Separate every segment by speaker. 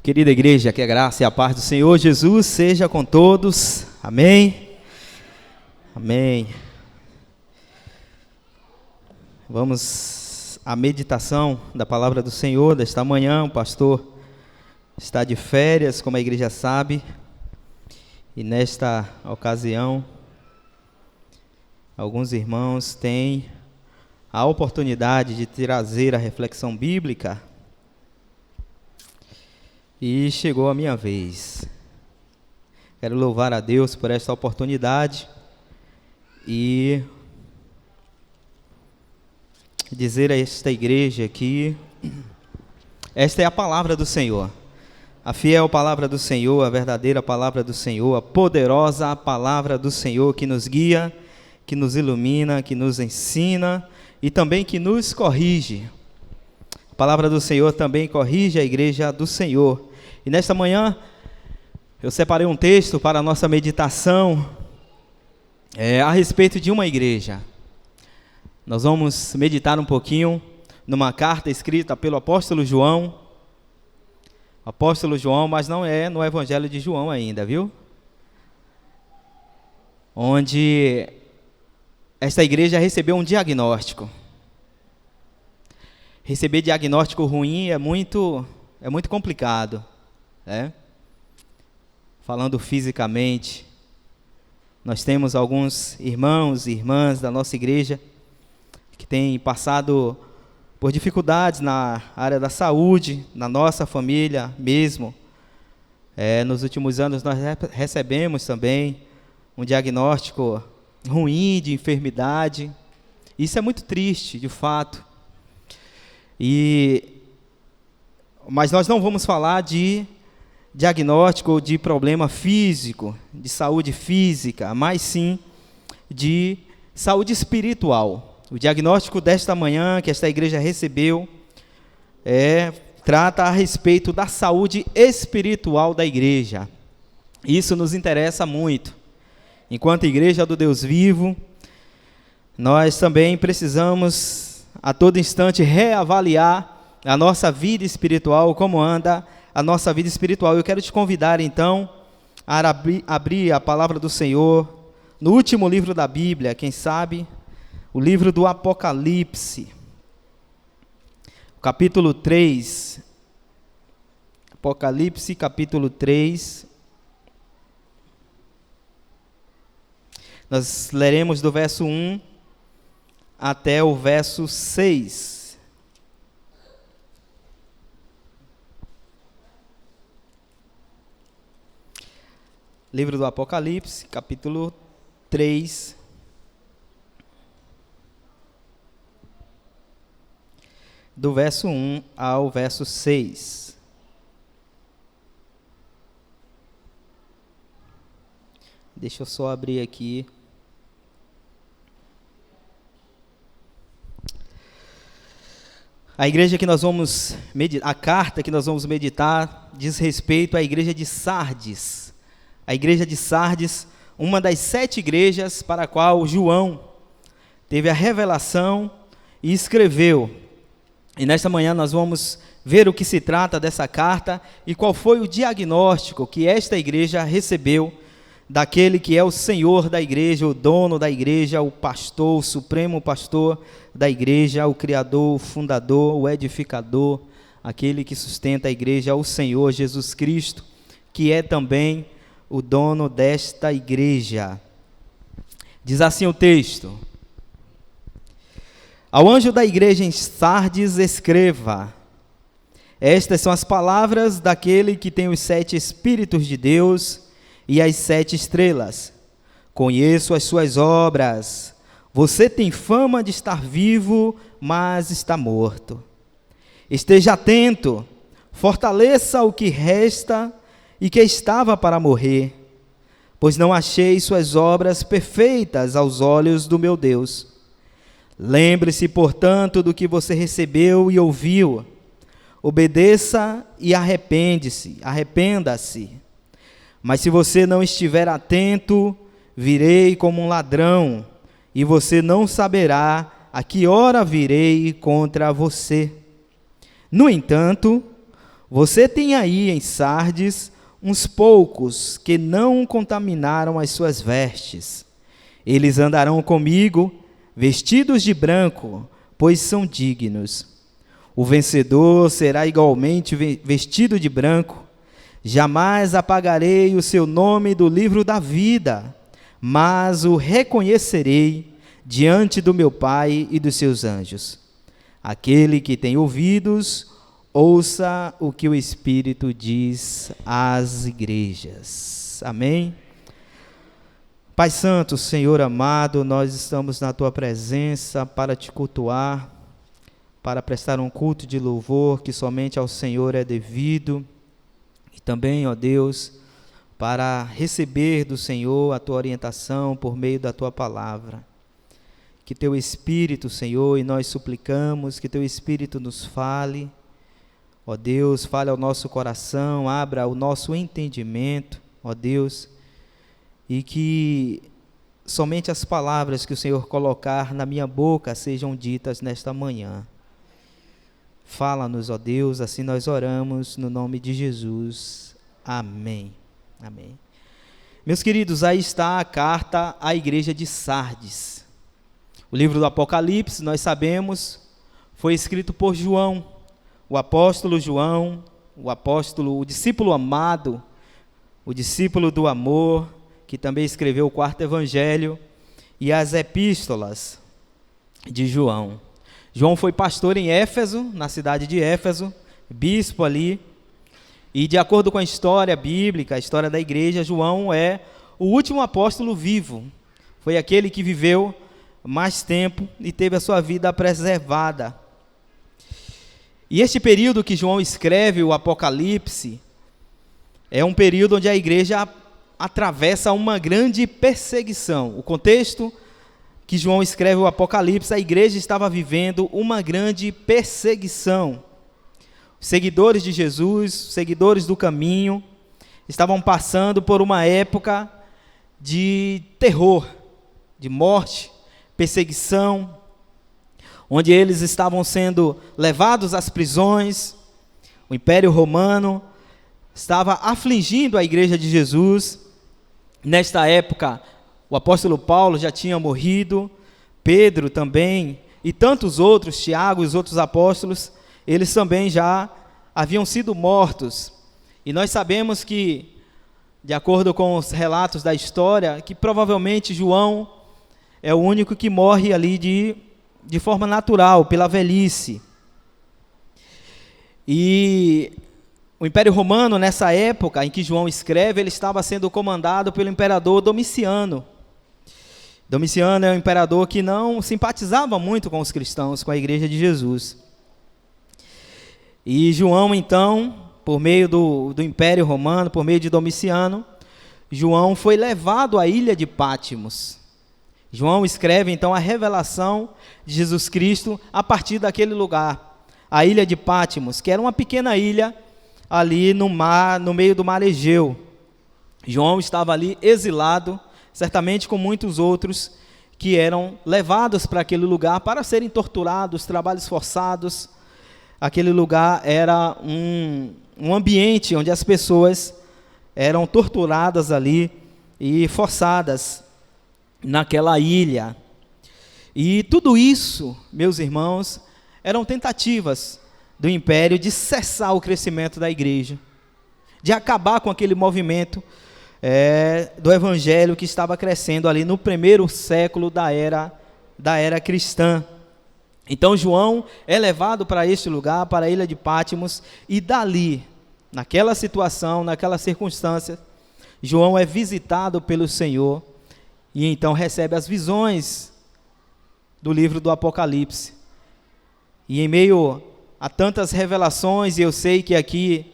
Speaker 1: Querida igreja, que a graça e a paz do Senhor Jesus seja com todos. Amém? Amém. Vamos à meditação da palavra do Senhor desta manhã. O pastor está de férias, como a igreja sabe, e nesta ocasião, alguns irmãos têm a oportunidade de trazer a reflexão bíblica. E chegou a minha vez. Quero louvar a Deus por esta oportunidade e dizer a esta igreja que esta é a palavra do Senhor, a fiel palavra do Senhor, a verdadeira palavra do Senhor, a poderosa palavra do Senhor que nos guia, que nos ilumina, que nos ensina e também que nos corrige. A palavra do Senhor também corrige a igreja do Senhor. E nesta manhã, eu separei um texto para a nossa meditação a respeito de uma igreja. Nós vamos meditar um pouquinho numa carta escrita pelo apóstolo João. Apóstolo João, mas não é no Evangelho de João ainda, viu? Onde esta igreja recebeu um diagnóstico. Receber diagnóstico ruim é muito complicado, né? Falando fisicamente, nós temos alguns irmãos e irmãs da nossa igreja que têm passado por dificuldades na área da saúde, na nossa família mesmo. Nos últimos anos nós recebemos também um diagnóstico ruim de enfermidade. Isso é muito triste, de fato. Mas nós não vamos falar de diagnóstico ou de problema físico, de saúde física, mas sim de saúde espiritual. O diagnóstico desta manhã que esta igreja recebeu trata a respeito da saúde espiritual da igreja. Isso nos interessa muito. Enquanto igreja do Deus vivo, nós também precisamos a todo instante reavaliar a nossa vida espiritual, como anda a nossa vida espiritual. Eu quero te convidar então a abrir a palavra do Senhor no último livro da Bíblia, quem sabe, o livro do Apocalipse, capítulo 3, Apocalipse capítulo 3, nós leremos do verso 1 até o verso 6. Livro do Apocalipse, capítulo 3, do verso 1 ao verso 6. Deixa eu só abrir aqui. A igreja que nós vamos meditar, a carta que nós vamos meditar, diz respeito à igreja de Sardes. A igreja de Sardes, uma das 7 igrejas para a qual João teve a revelação e escreveu. E nesta manhã nós vamos ver o que se trata dessa carta e qual foi o diagnóstico que esta igreja recebeu daquele que é o Senhor da igreja, o dono da igreja, o pastor, o supremo pastor da igreja, o criador, o fundador, o edificador, aquele que sustenta a igreja, o Senhor Jesus Cristo, que é também o dono desta igreja. Diz assim o texto: ao anjo da igreja em Sardes escreva: estas são as palavras daquele que tem os 7 Espíritos de Deus e as 7 estrelas. Conheço as suas obras. Você tem fama de estar vivo, mas está morto. Esteja atento, fortaleça o que resta e que estava para morrer, pois não achei suas obras perfeitas aos olhos do meu Deus. Lembre-se, portanto, do que você recebeu e ouviu. Obedeça e arrependa-se. Mas se você não estiver atento, virei como um ladrão, e você não saberá a que hora virei contra você. No entanto, Você tem aí em Sardes uns poucos que não contaminaram as suas vestes. Eles andarão comigo, vestidos de branco, pois são dignos. O vencedor será igualmente vestido de branco. Jamais apagarei o seu nome do livro da vida, mas o reconhecerei diante do meu Pai e dos seus anjos. Aquele que tem ouvidos, ouça o que o Espírito diz às igrejas. Amém? Pai Santo, Senhor amado, nós estamos na Tua presença para Te cultuar, para prestar um culto de louvor que somente ao Senhor é devido, e também, ó Deus, para receber do Senhor a Tua orientação por meio da Tua palavra. Que Teu Espírito, Senhor, e nós suplicamos que Teu Espírito nos fale, ó Deus, fale ao nosso coração, abra o nosso entendimento, ó Deus, e que somente as palavras que o Senhor colocar na minha boca sejam ditas nesta manhã. Fala-nos, ó Deus, assim nós oramos no nome de Jesus. Amém. Amém. Meus queridos, aí está a carta à igreja de Sardes. O livro do Apocalipse, nós sabemos, foi escrito por João, o apóstolo João, o discípulo amado, o discípulo do amor, que também escreveu o quarto evangelho e as epístolas de João. João foi pastor em Éfeso, na cidade de Éfeso, bispo ali, e de acordo com a história bíblica, a história da igreja, João é o último apóstolo vivo, foi aquele que viveu mais tempo e teve a sua vida preservada. E este período que João escreve, o Apocalipse, é um período onde a igreja atravessa uma grande perseguição. O contexto que João escreve o Apocalipse, a igreja estava vivendo uma grande perseguição. Os seguidores de Jesus, os seguidores do caminho, estavam passando por uma época de terror, de morte, perseguição, onde eles estavam sendo levados às prisões. O Império Romano estava afligindo a igreja de Jesus. Nesta época, o apóstolo Paulo já tinha morrido, Pedro também, e tantos outros, Tiago e os outros apóstolos, eles também já haviam sido mortos. E nós sabemos que, de acordo com os relatos da história, que provavelmente João é o único que morre ali de forma natural, pela velhice. E o Império Romano, nessa época em que João escreve, ele estava sendo comandado pelo imperador Domiciano. Domiciano é um imperador que não simpatizava muito com os cristãos, com a igreja de Jesus. E João, então, por meio do Império Romano, por meio de Domiciano, João foi levado à ilha de Patmos. João escreve, então, a revelação de Jesus Cristo a partir daquele lugar, a ilha de Patmos, que era uma pequena ilha ali no mar, no meio do mar Egeu. João estava ali exilado, certamente com muitos outros que eram levados para aquele lugar para serem torturados, trabalhos forçados. Aquele lugar era um ambiente onde as pessoas eram torturadas ali e forçadas naquela ilha. E tudo isso, meus irmãos, eram tentativas do império de cessar o crescimento da igreja, de acabar com aquele movimento do evangelho que estava crescendo ali no primeiro século da era cristã. Então João é levado para este lugar, para a ilha de Patmos, e dali, naquela situação, naquela circunstância, João é visitado pelo Senhor, e então recebe as visões do livro do Apocalipse. E em meio a tantas revelações, e eu sei que aqui,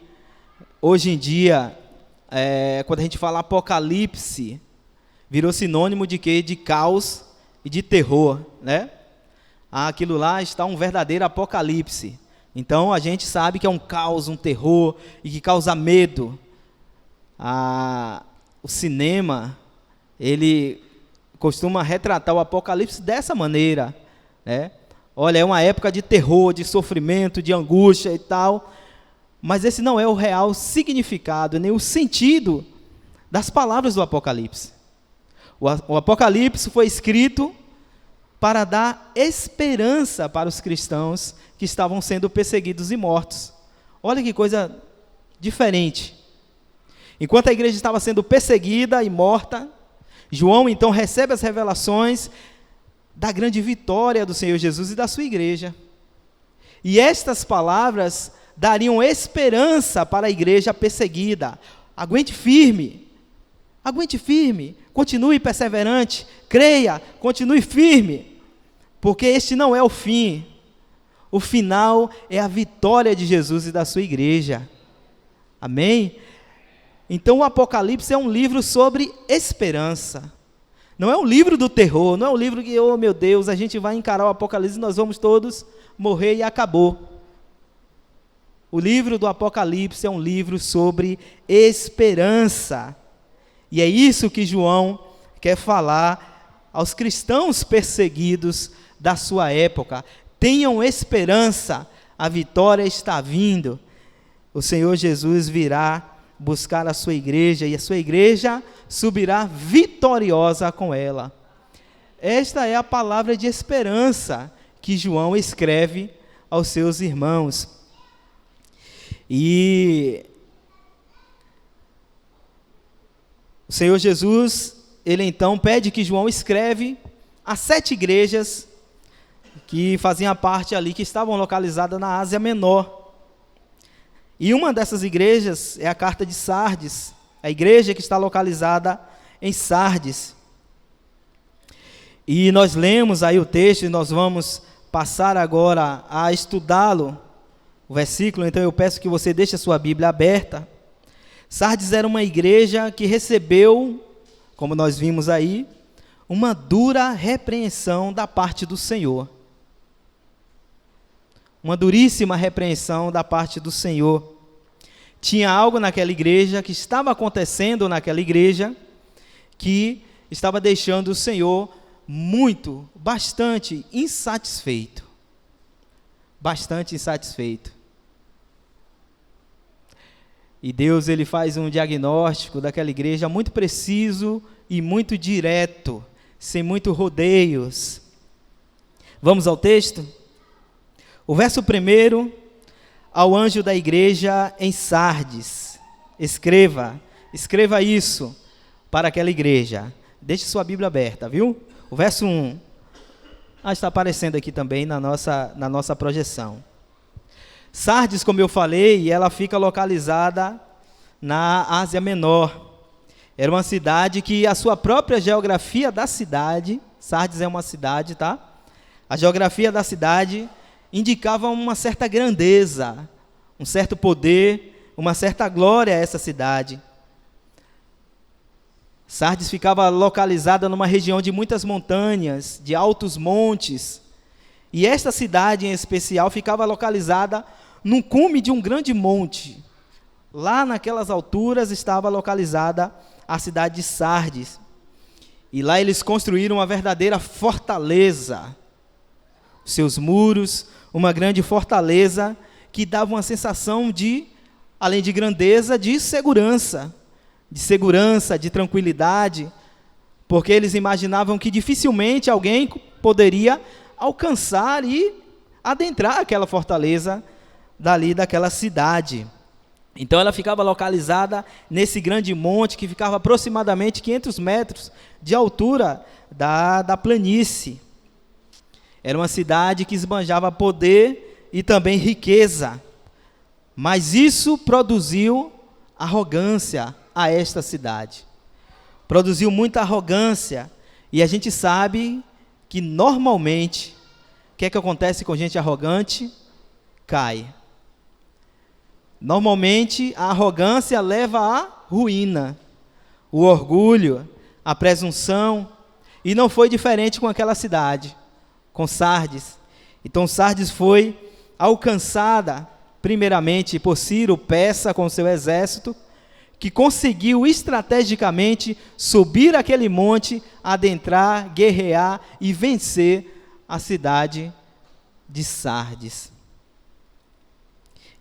Speaker 1: hoje em dia, quando a gente fala Apocalipse, virou sinônimo de quê? De caos e de terror, né? Aquilo lá está um verdadeiro apocalipse. Então a gente sabe que é um caos, um terror, e que causa medo. O cinema, ele costuma retratar o apocalipse dessa maneira, né? Olha, é uma época de terror, de sofrimento, de angústia e tal. Mas esse não é o real significado, nem o sentido das palavras do Apocalipse. O Apocalipse foi escrito para dar esperança para os cristãos que estavam sendo perseguidos e mortos. Olha que coisa diferente. Enquanto a igreja estava sendo perseguida e morta, João então recebe as revelações da grande vitória do Senhor Jesus e da sua igreja. E estas palavras dariam esperança para a igreja perseguida. Aguente firme, continue perseverante, creia, continue firme, porque este não é o fim. O final é a vitória de Jesus e da sua igreja. Amém? Então o Apocalipse é um livro sobre esperança. Não é um livro do terror, não é um livro que, oh meu Deus, a gente vai encarar o Apocalipse e nós vamos todos morrer e acabou. O livro do Apocalipse é um livro sobre esperança. E é isso que João quer falar aos cristãos perseguidos da sua época. Tenham esperança, a vitória está vindo. O Senhor Jesus virá buscar a sua igreja e a sua igreja subirá vitoriosa com ela. Esta é a palavra de esperança que João escreve aos seus irmãos. E o Senhor Jesus, ele então pede que João escreve as 7 igrejas que faziam parte ali, que estavam localizadas na Ásia Menor. E uma dessas igrejas é a carta de Sardes, a igreja que está localizada em Sardes. E nós lemos aí o texto e nós vamos passar agora a estudá-lo, o versículo, então eu peço que você deixe a sua Bíblia aberta. Sardes era uma igreja que recebeu, como nós vimos aí, uma dura repreensão da parte do Senhor. Uma duríssima repreensão da parte do Senhor. Tinha algo naquela igreja, que estava acontecendo naquela igreja, que estava deixando o Senhor bastante insatisfeito. Bastante insatisfeito. E Deus, ele faz um diagnóstico daquela igreja muito preciso e muito direto, sem muito rodeios. Vamos ao texto? O verso 1, ao anjo da igreja em Sardes, escreva isso para aquela igreja. Deixe sua Bíblia aberta, viu? O verso 1, está aparecendo aqui também na nossa projeção. Sardes, como eu falei, ela fica localizada na Ásia Menor. Era uma cidade que a sua própria geografia da cidade, Sardes é uma cidade, tá? A geografia da cidade indicava uma certa grandeza, um certo poder, uma certa glória a essa cidade. Sardes ficava localizada numa região de muitas montanhas, de altos montes, e esta cidade em especial ficava localizada num cume de um grande monte. Lá naquelas alturas estava localizada a cidade de Sardes, e lá eles construíram uma verdadeira fortaleza, seus muros, uma grande fortaleza que dava uma sensação de, além de grandeza, de segurança, de tranquilidade, porque eles imaginavam que dificilmente alguém poderia alcançar e adentrar aquela fortaleza daquela cidade. Então ela ficava localizada nesse grande monte que ficava aproximadamente 500 metros de altura da planície. Era uma cidade que esbanjava poder e também riqueza, mas isso produziu arrogância a esta cidade. Produziu muita arrogância, e a gente sabe que normalmente, o que é que acontece com gente arrogante? Cai. Normalmente a arrogância leva à ruína, o orgulho, a presunção, e não foi diferente com aquela cidade, com Sardes. Então Sardes foi alcançada primeiramente por Ciro Persa com seu exército, que conseguiu estrategicamente subir aquele monte, adentrar, guerrear e vencer a cidade de Sardes.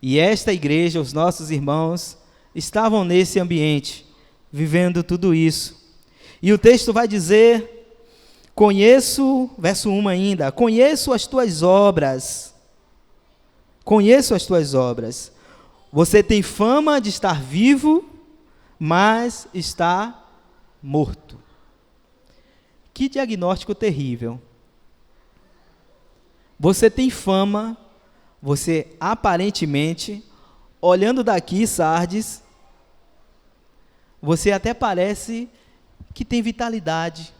Speaker 1: E esta igreja, os nossos irmãos, estavam nesse ambiente, vivendo tudo isso. E o texto vai dizer, verso 1 ainda, conheço as tuas obras. Conheço as tuas obras. Você tem fama de estar vivo, mas está morto. Que diagnóstico terrível. Você tem fama, você aparentemente, olhando daqui, Sardes, você até parece que tem vitalidade.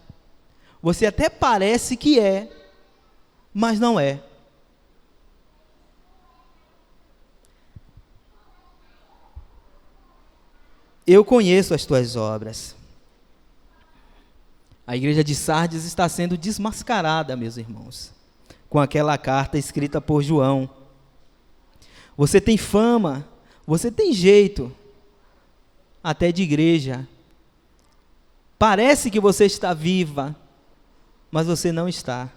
Speaker 1: Você até parece que é, mas não é. Eu conheço as tuas obras. A igreja de Sardes está sendo desmascarada, meus irmãos, com aquela carta escrita por João. Você tem fama, você tem jeito, até de igreja. Parece que você está viva, mas você não está.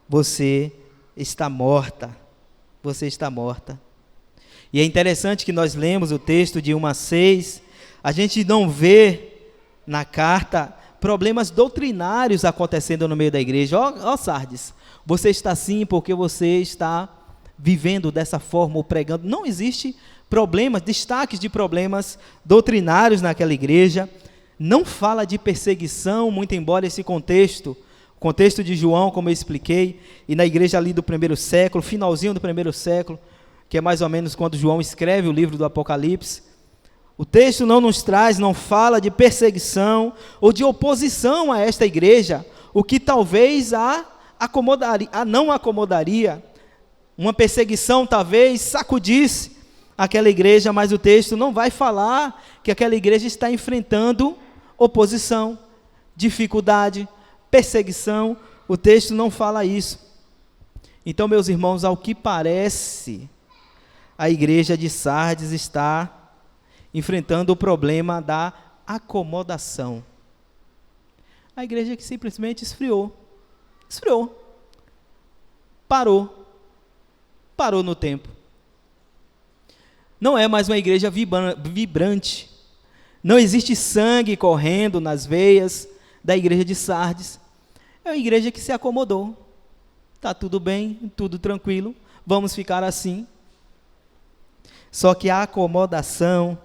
Speaker 1: Você está morta. Você está morta. E é interessante que nós lemos o texto de 1-6, a gente não vê na carta problemas doutrinários acontecendo no meio da igreja. Ó Sardes, você está assim porque você está vivendo dessa forma ou pregando. Não existe problemas, destaques de problemas doutrinários naquela igreja. Não fala de perseguição, muito embora esse contexto, o contexto de João, como eu expliquei, e na igreja ali do primeiro século, finalzinho do primeiro século, que é mais ou menos quando João escreve o livro do Apocalipse, o texto não nos traz, não fala de perseguição ou de oposição a esta igreja, o que talvez não acomodaria. Uma perseguição talvez sacudisse aquela igreja, mas o texto não vai falar que aquela igreja está enfrentando oposição, dificuldade, perseguição. O texto não fala isso. Então, meus irmãos, ao que parece, a igreja de Sardes está enfrentando o problema da acomodação. A igreja que simplesmente esfriou, parou no tempo. Não é mais uma igreja vibrante, não existe sangue correndo nas veias da igreja de Sardes. É uma igreja que se acomodou, está tudo bem, tudo tranquilo, vamos ficar assim. Só que a acomodação,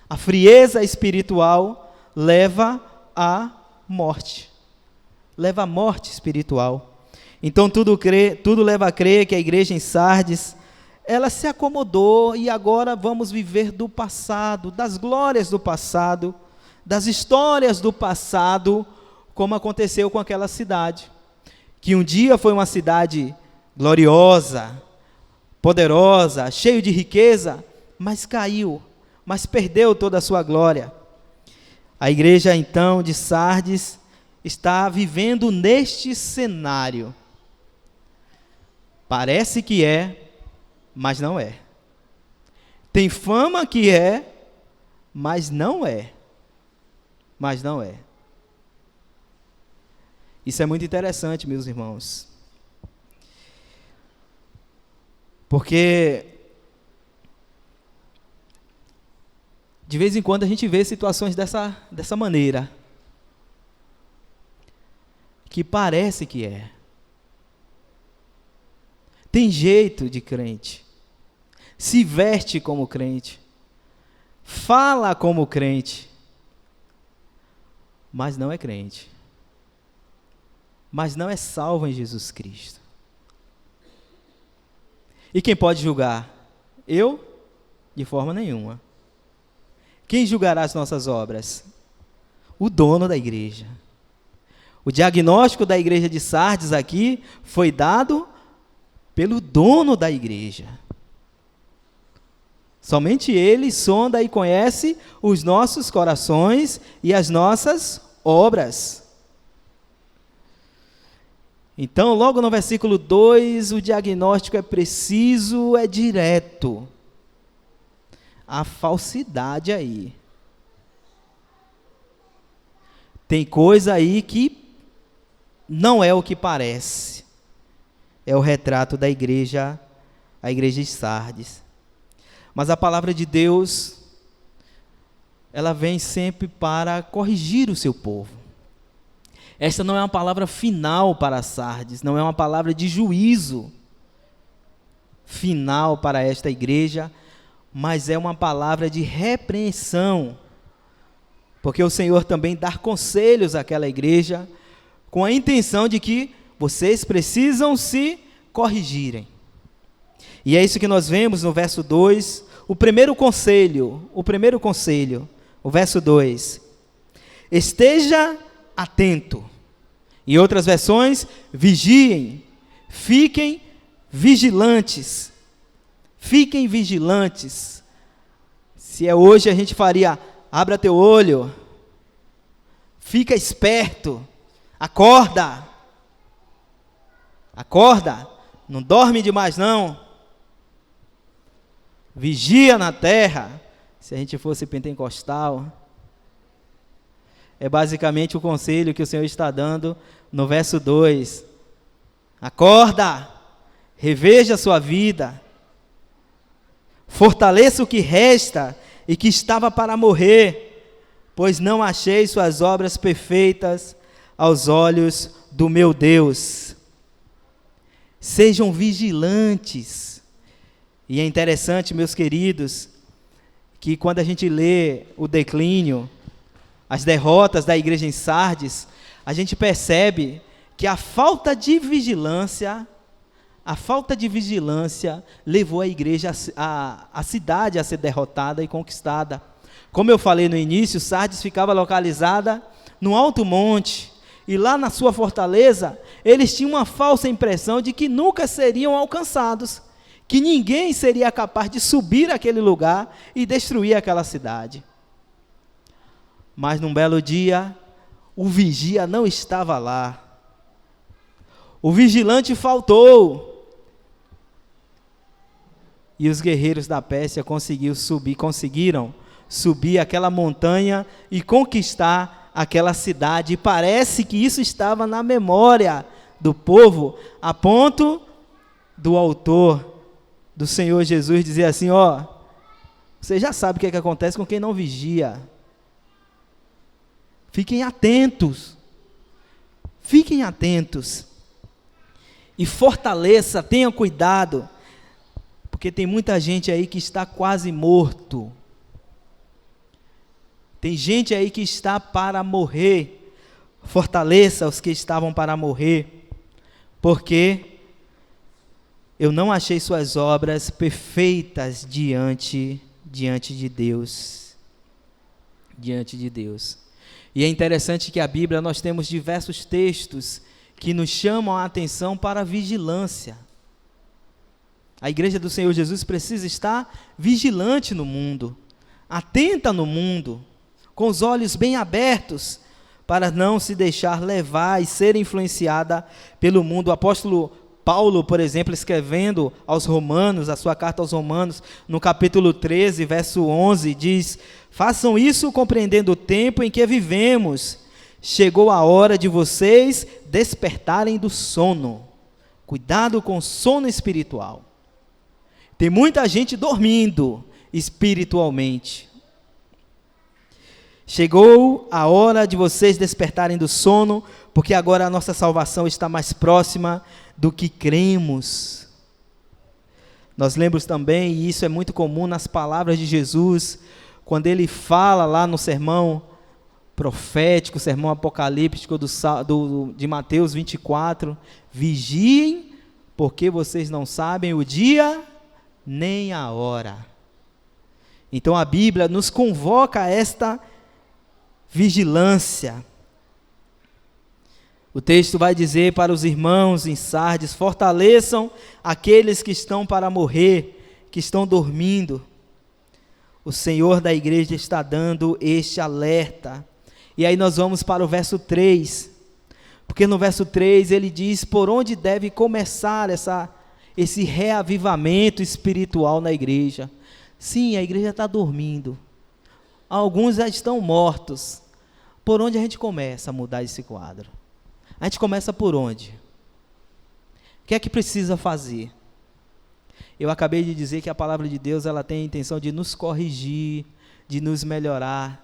Speaker 1: a frieza espiritual leva à morte. Leva à morte espiritual. Então tudo leva a crer que a igreja em Sardes, ela se acomodou e agora vamos viver do passado, das glórias do passado, das histórias do passado, como aconteceu com aquela cidade, que um dia foi uma cidade gloriosa, poderosa, cheio de riqueza, mas caiu, mas perdeu toda a sua glória. A igreja, então, de Sardes, está vivendo neste cenário. Parece que é, mas não é. Tem fama que é, mas não é. Mas não é. Isso é muito interessante, meus irmãos. Porque de vez em quando a gente vê situações dessa maneira, que parece que é. Tem jeito de crente, se veste como crente, fala como crente, mas não é crente, mas não é salvo em Jesus Cristo. E quem pode julgar? Eu? De forma nenhuma. Quem julgará as nossas obras? O dono da igreja. O diagnóstico da igreja de Sardes aqui foi dado pelo dono da igreja. Somente ele sonda e conhece os nossos corações e as nossas obras. Então, logo no versículo 2, o diagnóstico é preciso, é direto. A falsidade aí. Tem coisa aí que não é o que parece. É o retrato da igreja a igreja de Sardes. Mas a palavra de Deus, ela vem sempre para corrigir o seu povo. Esta não é uma palavra final para Sardes, não é uma palavra de juízo final para esta igreja, mas é uma palavra de repreensão, porque o Senhor também dá conselhos àquela igreja, com a intenção de que vocês precisam se corrigirem. E é isso que nós vemos no verso 2, o primeiro conselho, o verso 2. Esteja atento. Em outras versões, vigiem, fiquem vigilantes. Fiquem vigilantes. Se é hoje, a gente faria, abra teu olho, fica esperto, acorda, não dorme demais não, vigia na terra. Se a gente fosse pentecostal, é basicamente o conselho que o Senhor está dando no verso 2. Acorda, reveja a sua vida, fortaleça o que resta e que estava para morrer, pois não achei suas obras perfeitas aos olhos do meu Deus. Sejam vigilantes. E é interessante, meus queridos, que quando a gente lê o declínio, as derrotas da igreja em Sardes, a gente percebe que a falta de vigilância levou a igreja, a cidade a ser derrotada e conquistada. Como eu falei no início, Sardes ficava localizada no alto monte, e lá na sua fortaleza, eles tinham uma falsa impressão de que nunca seriam alcançados, que ninguém seria capaz de subir aquele lugar e destruir aquela cidade. Mas num belo dia, o vigia não estava lá. O vigilante faltou. E os guerreiros da Pérsia conseguiram subir aquela montanha e conquistar aquela cidade. E parece que isso estava na memória do povo, a ponto do autor do Senhor Jesus dizer assim, você já sabe o que é que acontece com quem não vigia. Fiquem atentos. E fortaleça, tenha cuidado, porque tem muita gente aí que está quase morto. Tem gente aí que está para morrer. Fortaleça os que estavam para morrer, porque eu não achei suas obras perfeitas diante de Deus. E é interessante que a Bíblia, nós temos diversos textos que nos chamam a atenção para a vigilância. A igreja do Senhor Jesus precisa estar vigilante no mundo, atenta no mundo, com os olhos bem abertos, para não se deixar levar e ser influenciada pelo mundo. O apóstolo Paulo, por exemplo, escrevendo aos Romanos, a sua carta aos Romanos, no capítulo 13, verso 11, diz: façam isso compreendendo o tempo em que vivemos. Chegou a hora de vocês despertarem do sono. Cuidado com o sono espiritual. Tem muita gente dormindo espiritualmente. Chegou a hora de vocês despertarem do sono, porque agora a nossa salvação está mais próxima do que cremos. Nós lembramos também, e isso é muito comum nas palavras de Jesus, quando ele fala lá no sermão profético, sermão apocalíptico de Mateus 24, vigiem, porque vocês não sabem o dia nem a hora. Então a Bíblia nos convoca a esta vigilância. O texto vai dizer para os irmãos em Sardes: fortaleçam aqueles que estão para morrer, que estão dormindo. O Senhor da igreja está dando este alerta. E aí nós vamos para o verso 3, porque no verso 3 ele diz por onde deve começar esse reavivamento espiritual na igreja. Sim, a igreja está dormindo, alguns já estão mortos. Por onde a gente começa a mudar esse quadro? A gente começa por onde? O que é que precisa fazer? Eu acabei de dizer que a palavra de Deus, ela tem a intenção de nos corrigir, de nos melhorar.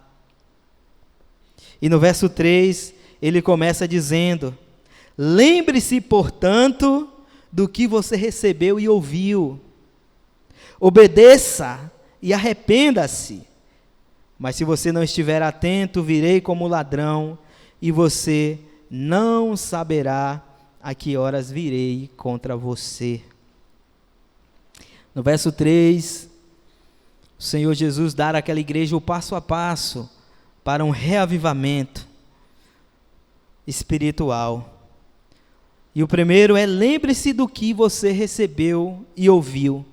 Speaker 1: E no verso 3, ele começa dizendo: lembre-se, portanto, do que você recebeu e ouviu. Obedeça e arrependa-se. Mas se você não estiver atento, virei como ladrão, e você não saberá a que horas virei contra você. No verso 3, o Senhor Jesus dá àquela igreja o passo a passo para um reavivamento espiritual. E o primeiro é: lembre-se do que você recebeu e ouviu.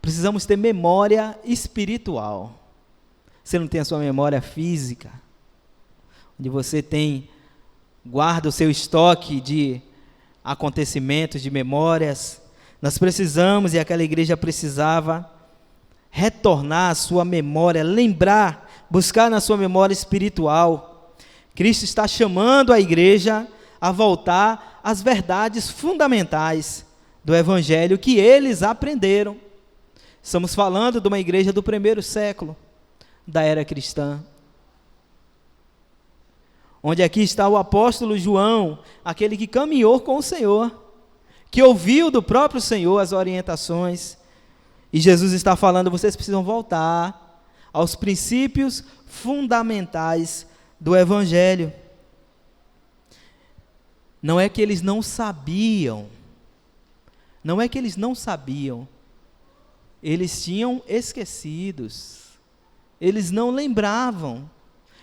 Speaker 1: Precisamos ter memória espiritual. Você não tem a sua memória física, onde você guarda o seu estoque de acontecimentos, de memórias. Nós precisamos, e aquela igreja precisava, retornar à sua memória, lembrar, buscar na sua memória espiritual. Cristo está chamando a igreja a voltar às verdades fundamentais do Evangelho que eles aprenderam. Estamos falando de uma igreja do primeiro século, da era cristã. Onde aqui está o apóstolo João, aquele que caminhou com o Senhor, que ouviu do próprio Senhor as orientações. E Jesus está falando: vocês precisam voltar aos princípios fundamentais do Evangelho. Não é que eles não sabiam, eles tinham esquecidos, eles não lembravam.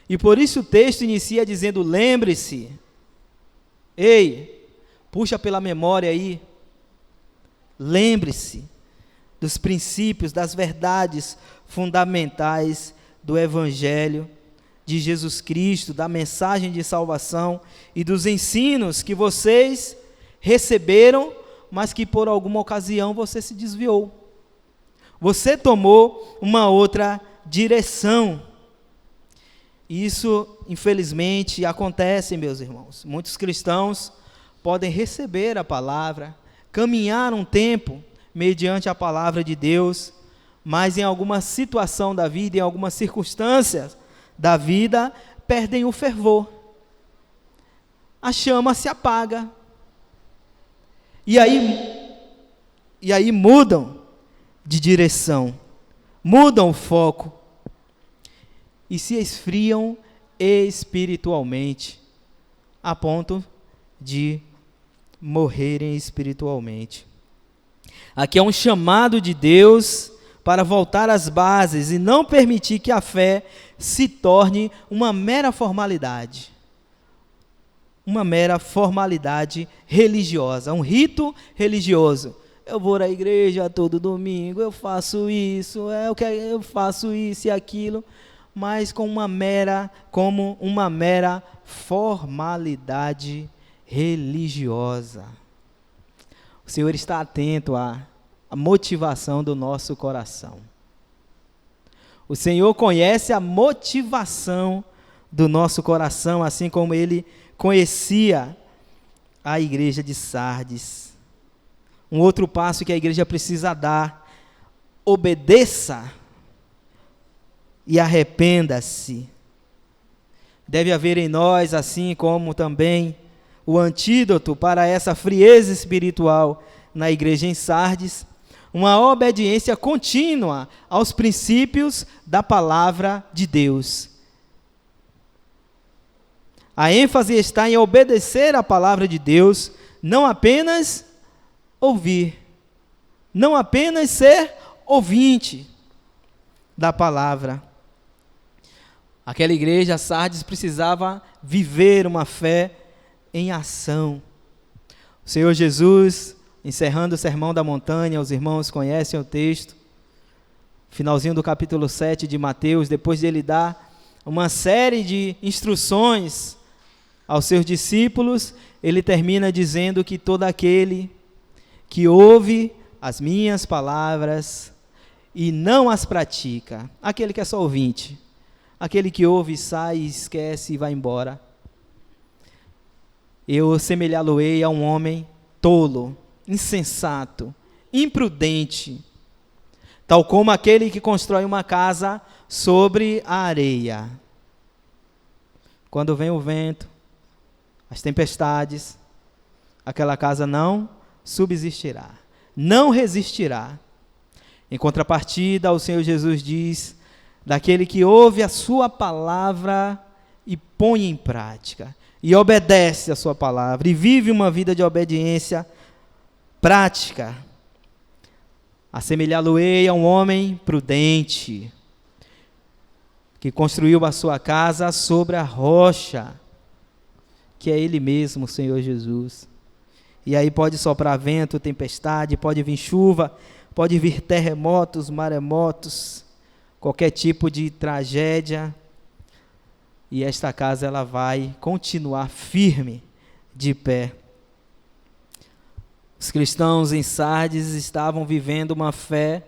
Speaker 1: E por isso o texto inicia dizendo: lembre-se. Ei, puxa pela memória aí. Lembre-se dos princípios, das verdades fundamentais do Evangelho de Jesus Cristo, da mensagem de salvação e dos ensinos que vocês receberam, mas que por alguma ocasião você se desviou. Você tomou uma outra direção. Isso, infelizmente, acontece, meus irmãos. Muitos cristãos podem receber a palavra, caminhar um tempo mediante a palavra de Deus, mas em alguma situação da vida, em algumas circunstâncias da vida, perdem o fervor. A chama se apaga. E aí mudam de direção, mudam o foco e se esfriam espiritualmente, a ponto de morrerem espiritualmente. Aqui é um chamado de Deus para voltar às bases e não permitir que a fé se torne uma mera formalidade religiosa, um rito religioso. Eu vou à igreja todo domingo, eu faço isso, eu faço isso e aquilo, mas como uma mera formalidade religiosa. O Senhor está atento à motivação do nosso coração. O Senhor conhece a motivação do nosso coração, assim como Ele conhecia a igreja de Sardes. Um outro passo que a igreja precisa dar: obedeça e arrependa-se. Deve haver em nós, assim como também o antídoto para essa frieza espiritual na igreja em Sardes, uma obediência contínua aos princípios da palavra de Deus. A ênfase está em obedecer à palavra de Deus, não apenas ouvir, não apenas ser ouvinte da palavra. Aquela igreja, Sardes, precisava viver uma fé em ação. O Senhor Jesus, encerrando o Sermão da Montanha, os irmãos conhecem o texto, finalzinho do capítulo 7 de Mateus, depois de ele dar uma série de instruções aos seus discípulos, ele termina dizendo que todo aquele que ouve as minhas palavras e não as pratica, aquele que é só ouvinte, aquele que ouve, sai, esquece e vai embora, eu semelhá-lo-ei a um homem tolo, insensato imprudente, tal como aquele que constrói uma casa sobre a areia. Quando vem o vento, as tempestades, aquela casa não subsistirá, não resistirá. Em contrapartida, o Senhor Jesus diz, daquele que ouve a sua palavra e põe em prática, e obedece a sua palavra, e vive uma vida de obediência prática, assemelhá-lo-ei a um homem prudente, que construiu a sua casa sobre a rocha, que é Ele mesmo, o Senhor Jesus. E aí pode soprar vento, tempestade, pode vir chuva, pode vir terremotos, maremotos, qualquer tipo de tragédia, e esta casa ela vai continuar firme, de pé. Os cristãos em Sardes estavam vivendo uma fé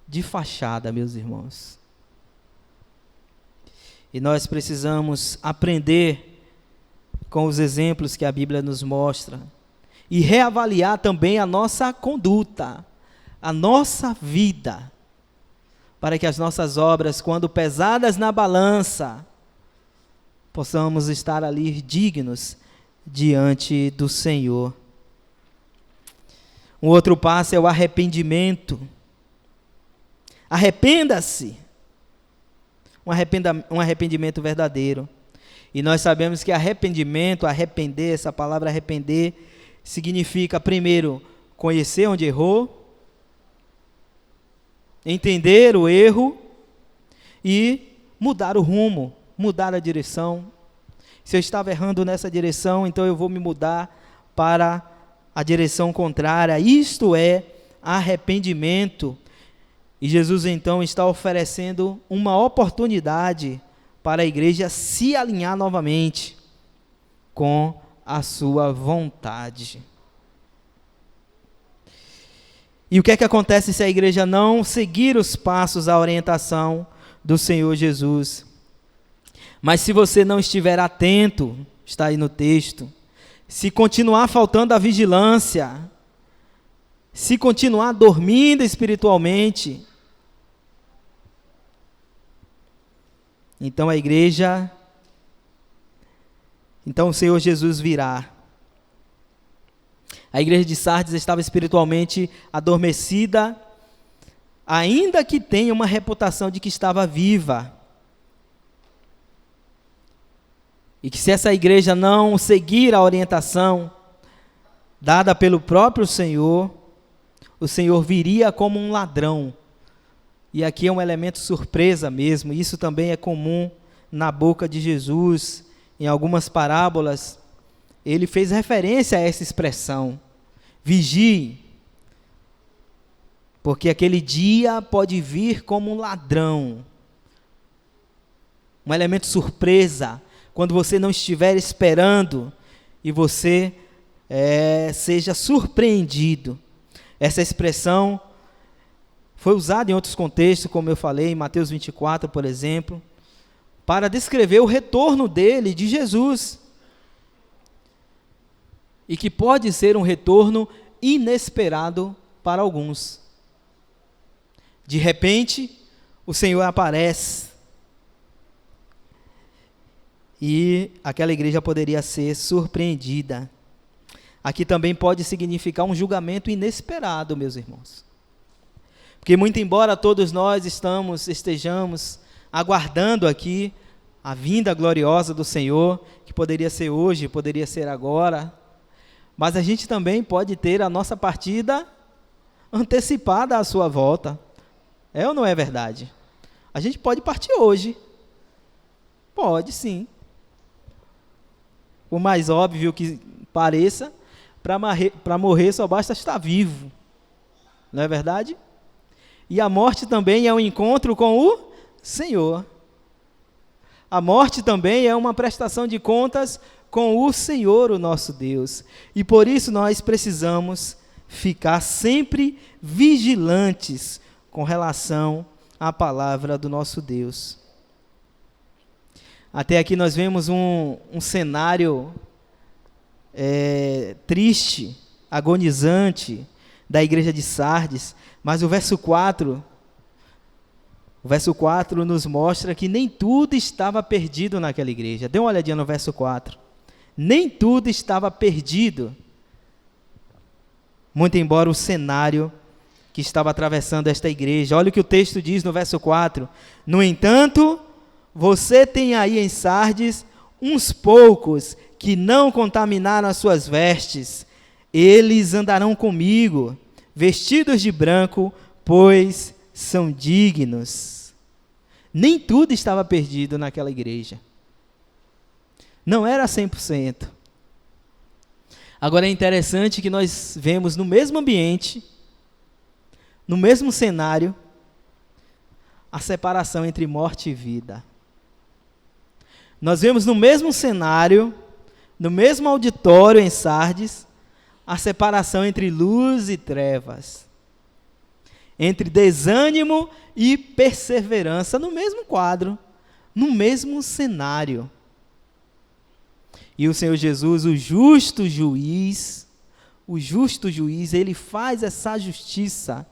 Speaker 1: de fachada, meus irmãos. E nós precisamos aprender com os exemplos que a Bíblia nos mostra e reavaliar também a nossa conduta, a nossa vida, para que as nossas obras, quando pesadas na balança, possamos estar ali dignos diante do Senhor. Um outro passo é o arrependimento. Arrependa-se. Um arrependimento verdadeiro. E nós sabemos que arrependimento, arrepender, essa palavra arrepender, significa, primeiro, conhecer onde errou, entender o erro e mudar o rumo, mudar a direção. Se eu estava errando nessa direção, então eu vou me mudar para a direção contrária. Isto é arrependimento. E Jesus então está oferecendo uma oportunidade para a igreja se alinhar novamente com a sua vontade. E o que é que acontece se a igreja não seguir os passos, a orientação do Senhor Jesus? Mas se você não estiver atento, está aí no texto, se continuar faltando a vigilância, se continuar dormindo espiritualmente, então o Senhor Jesus virá. A igreja de Sardes estava espiritualmente adormecida, ainda que tenha uma reputação de que estava viva. E que se essa igreja não seguir a orientação dada pelo próprio Senhor, o Senhor viria como um ladrão. E aqui é um elemento surpresa mesmo, isso também é comum na boca de Jesus. Em algumas parábolas, ele fez referência a essa expressão, vigie, porque aquele dia pode vir como um ladrão. Um elemento surpresa, quando você não estiver esperando e você seja surpreendido. Essa expressão foi usada em outros contextos, como eu falei, em Mateus 24, por exemplo, para descrever o retorno dele, de Jesus. E que pode ser um retorno inesperado para alguns. De repente, o Senhor aparece. E aquela igreja poderia ser surpreendida. Aqui também pode significar um julgamento inesperado, meus irmãos. Porque muito embora todos nós estejamos aguardando aqui a vinda gloriosa do Senhor, que poderia ser hoje, poderia ser agora, mas a gente também pode ter a nossa partida antecipada à sua volta. É ou não é verdade? A gente pode partir hoje. Pode sim. Por mais óbvio que pareça, para morrer só basta estar vivo. Não é verdade? E a morte também é um encontro com o Senhor. A morte também é uma prestação de contas com o Senhor, o nosso Deus. E por isso nós precisamos ficar sempre vigilantes com relação à palavra do nosso Deus. Até aqui nós vemos um cenário triste, agonizante, da igreja de Sardes, mas o verso 4 nos mostra que nem tudo estava perdido naquela igreja. Dê uma olhadinha no verso 4. Nem tudo estava perdido, muito embora o cenário que estava atravessando esta igreja. Olha o que o texto diz no verso 4. No entanto, você tem aí em Sardes uns poucos que não contaminaram as suas vestes. Eles andarão comigo, vestidos de branco, pois são dignos. Nem tudo estava perdido naquela igreja. Não era 100%. Agora é interessante que nós vemos no mesmo ambiente, no mesmo cenário, a separação entre morte e vida. Nós vemos no mesmo cenário, no mesmo auditório em Sardes, a separação entre luz e trevas, entre desânimo e perseverança, no mesmo quadro, no mesmo cenário. E o Senhor Jesus, o justo juiz, ele faz essa justiça,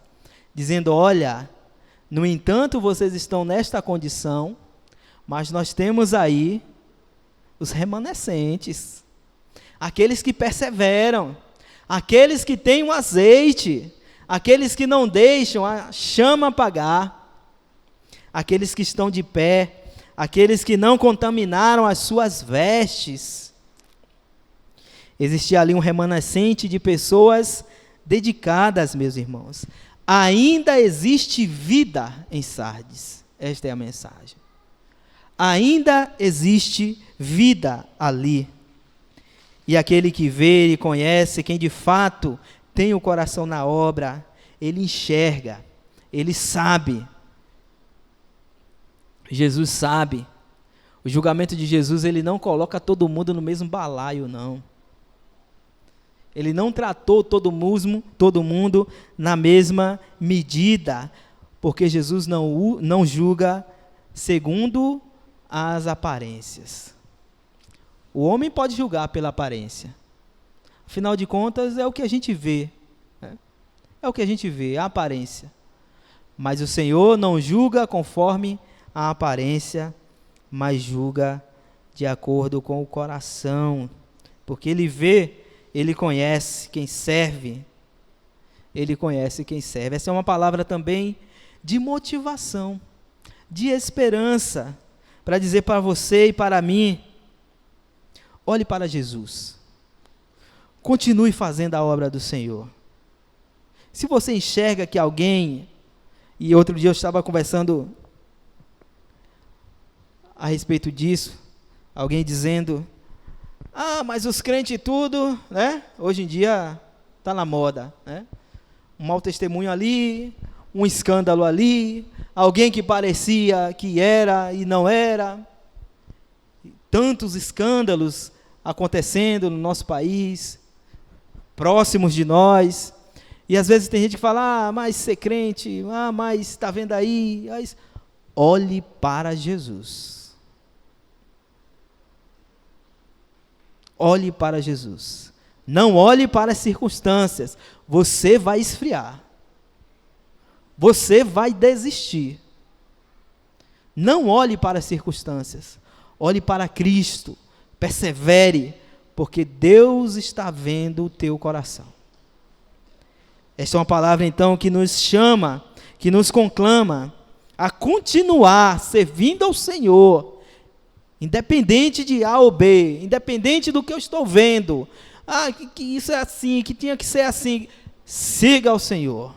Speaker 1: dizendo: olha, no entanto vocês estão nesta condição, mas nós temos aí os remanescentes, aqueles que perseveram, aqueles que têm um azeite, aqueles que não deixam a chama apagar, aqueles que estão de pé, aqueles que não contaminaram as suas vestes. Existia ali um remanescente de pessoas dedicadas, meus irmãos. Ainda existe vida em Sardes. Esta é a mensagem. Ainda existe vida ali. E aquele que vê e conhece, quem de fato tem o coração na obra, ele enxerga, ele sabe. Jesus sabe. O julgamento de Jesus, ele não coloca todo mundo no mesmo balaio, não. Ele não tratou todo mundo na mesma medida, porque Jesus não julga segundo as aparências. O homem pode julgar pela aparência. Afinal de contas, é o que a gente vê. Né? É o que a gente vê, a aparência. Mas o Senhor não julga conforme a aparência, mas julga de acordo com o coração. Porque Ele vê, Ele conhece quem serve. Ele conhece quem serve. Essa é uma palavra também de motivação, de esperança, para dizer para você e para mim: olhe para Jesus. Continue fazendo a obra do Senhor. Se você enxerga que alguém, e outro dia eu estava conversando a respeito disso, alguém dizendo: mas os crentes tudo, né? Hoje em dia está na moda, né? Um mau testemunho ali, um escândalo ali, alguém que parecia que era e não era. Tantos escândalos acontecendo no nosso país, próximos de nós. E às vezes tem gente que fala: mas ser crente, mas está vendo aí. Olhe para Jesus. Olhe para Jesus. Não olhe para as circunstâncias. Você vai esfriar. Você vai desistir. Não olhe para as circunstâncias. Olhe para Cristo. Persevere, porque Deus está vendo o teu coração. Esta é uma palavra, então, que nos chama, que nos conclama a continuar servindo ao Senhor, independente de A ou B, independente do que eu estou vendo. Que isso é assim, que tinha que ser assim. Siga ao Senhor.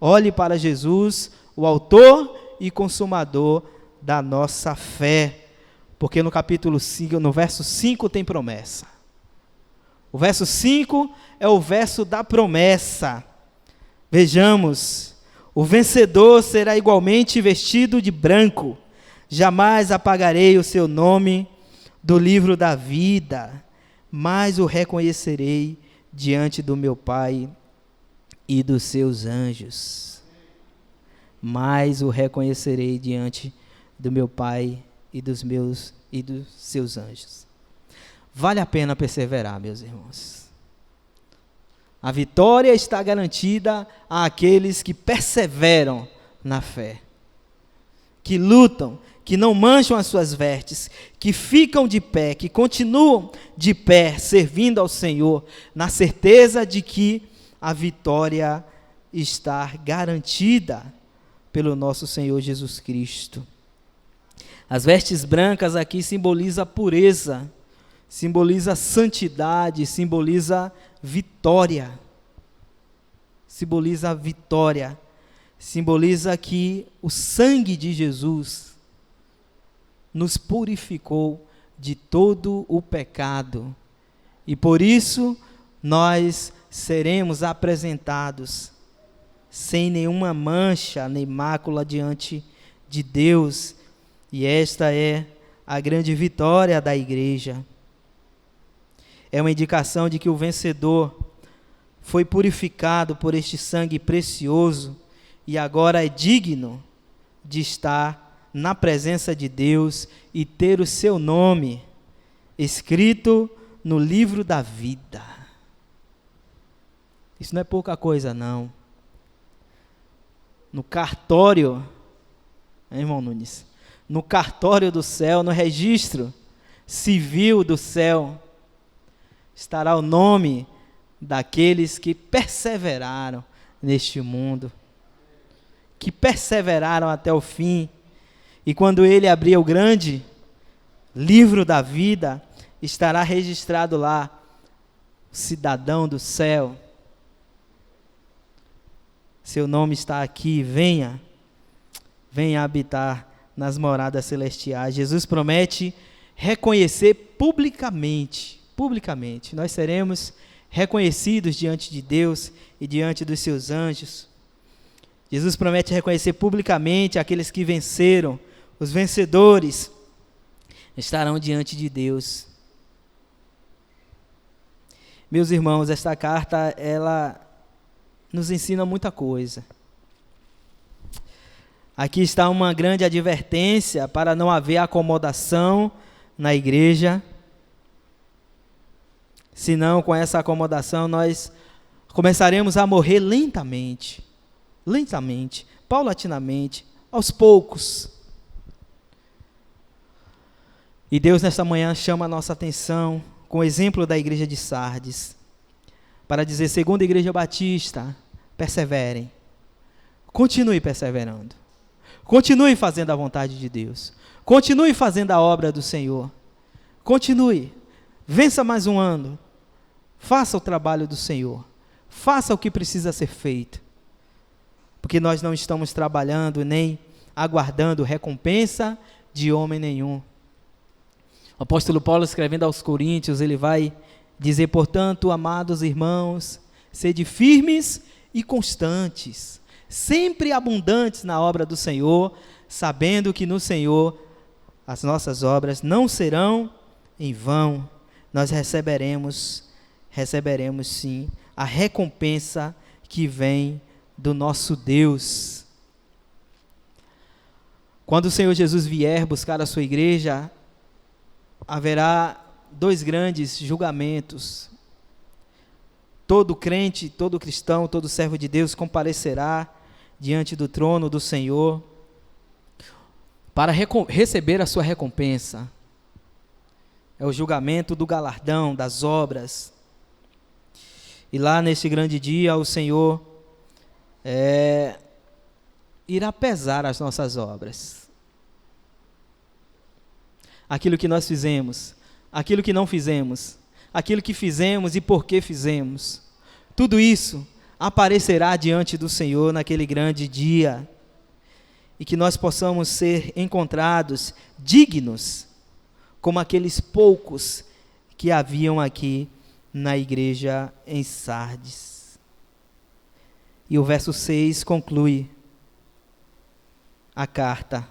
Speaker 1: Olhe para Jesus, o autor e consumador da nossa fé. Porque no capítulo 5, no verso 5 tem promessa. O verso 5 é o verso da promessa. Vejamos: o vencedor será igualmente vestido de branco. Jamais apagarei o seu nome do livro da vida, mas o reconhecerei diante do meu Pai e dos seus anjos. Mas o reconhecerei diante do meu Pai e dos seus anjos. Vale a pena perseverar, meus irmãos. A vitória está garantida àqueles que perseveram na fé, que lutam, que não mancham as suas vestes, que ficam de pé, que continuam de pé, servindo ao Senhor, na certeza de que a vitória está garantida pelo nosso Senhor Jesus Cristo. As vestes brancas aqui simboliza pureza, simboliza santidade, simboliza vitória. Simboliza vitória. Simboliza que o sangue de Jesus nos purificou de todo o pecado. E por isso nós seremos apresentados sem nenhuma mancha nem mácula diante de Deus. E esta é a grande vitória da igreja. É uma indicação de que o vencedor foi purificado por este sangue precioso e agora é digno de estar na presença de Deus e ter o seu nome escrito no livro da vida. Isso não é pouca coisa, não. No cartório, irmão Nunes, no cartório do céu, no registro civil do céu, estará o nome daqueles que perseveraram neste mundo, que perseveraram até o fim. E quando ele abrir o grande livro da vida, estará registrado lá, cidadão do céu. Seu nome está aqui, venha habitar nas moradas celestiais. Jesus promete reconhecer publicamente, nós seremos reconhecidos diante de Deus e diante dos seus anjos. Jesus promete reconhecer publicamente aqueles que venceram, os vencedores estarão diante de Deus. Meus irmãos, esta carta, ela nos ensina muita coisa. Aqui está uma grande advertência para não haver acomodação na igreja. Senão, com essa acomodação, nós começaremos a morrer lentamente, paulatinamente, aos poucos. E Deus, nesta manhã, chama a nossa atenção com o exemplo da igreja de Sardes, para dizer, segundo a igreja batista, perseverem, continue perseverando, continue fazendo a vontade de Deus, continue fazendo a obra do Senhor, continue, vença mais um ano, faça o trabalho do Senhor, faça o que precisa ser feito, porque nós não estamos trabalhando nem aguardando recompensa de homem nenhum. O apóstolo Paulo, escrevendo aos Coríntios, ele vai dizer, portanto, amados irmãos, sede firmes e constantes, sempre abundantes na obra do Senhor, sabendo que no Senhor as nossas obras não serão em vão. Nós receberemos sim a recompensa que vem do nosso Deus. Quando o Senhor Jesus vier buscar a sua igreja, haverá dois grandes julgamentos. Todo crente, todo cristão, todo servo de Deus comparecerá diante do trono do Senhor para receber a sua recompensa. É o julgamento do galardão, das obras. E lá nesse grande dia o Senhor irá pesar as nossas obras. Aquilo que nós fizemos, aquilo que não fizemos, aquilo que fizemos e por que fizemos. Tudo isso aparecerá diante do Senhor naquele grande dia. E que nós possamos ser encontrados dignos, como aqueles poucos que haviam aqui na igreja em Sardes. E o verso 6 conclui a carta.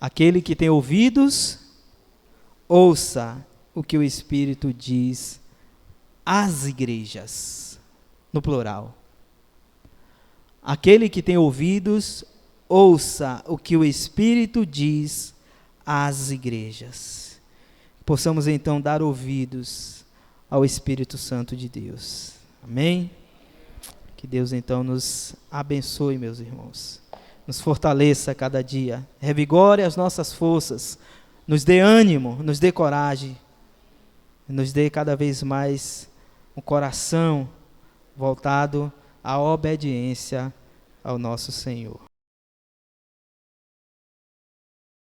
Speaker 1: Aquele que tem ouvidos, ouça o que o Espírito diz às igrejas, no plural. Aquele que tem ouvidos, ouça o que o Espírito diz às igrejas. Possamos então dar ouvidos ao Espírito Santo de Deus. Amém? Que Deus então nos abençoe, meus irmãos. Nos fortaleça a cada dia, revigore as nossas forças, nos dê ânimo, nos dê coragem, nos dê cada vez mais um coração voltado à obediência ao nosso Senhor.